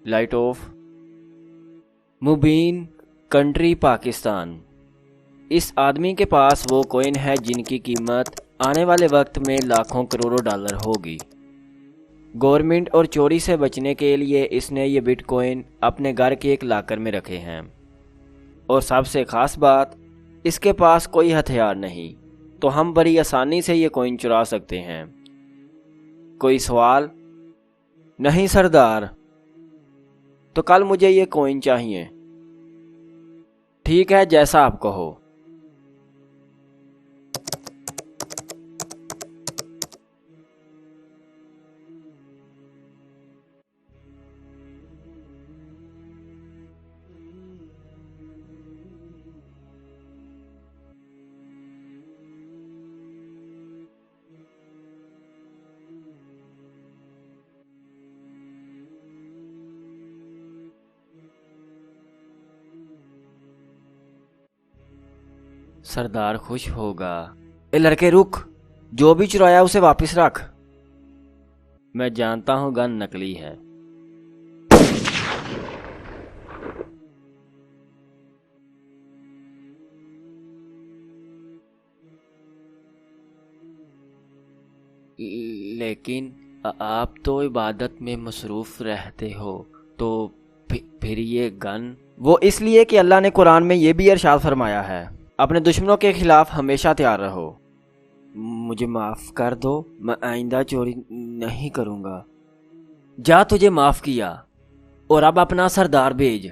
Light of Mubeen country Pakistan. اس آدمی کے پاس وہ کوئن ہے جن کی قیمت آنے والے وقت میں لاکھوں کروڑوں ڈالر ہوگی۔ گورنمنٹ اور چوری سے بچنے کے لیے اس نے یہ بٹ کوئن اپنے گھر کے ایک لاکر میں رکھے ہیں، اور سب سے خاص بات اس کے پاس کوئی ہتھیار نہیں، تو ہم بڑی آسانی سے یہ کوئن چرا سکتے ہیں۔ کوئی سوال؟ نہیں سردار، تو کل مجھے یہ کوئن چاہیے۔ ٹھیک ہے، جیسا آپ کہو۔ سردار خوش ہوگا۔ اے لڑکے رک، جو بھی چرایا اسے واپس رکھ۔ میں جانتا ہوں گن نکلی ہے۔ لیکن آپ تو عبادت میں مصروف رہتے ہو، تو پھر یہ گن؟ وہ اس لیے کہ اللہ نے قرآن میں یہ بھی ارشاد فرمایا ہے، اپنے دشمنوں کے خلاف ہمیشہ تیار رہو۔ مجھے معاف کر دو، میں آئندہ چوری نہیں کروں گا۔ جا، تجھے معاف کیا، اور اب اپنا سردار بھیج۔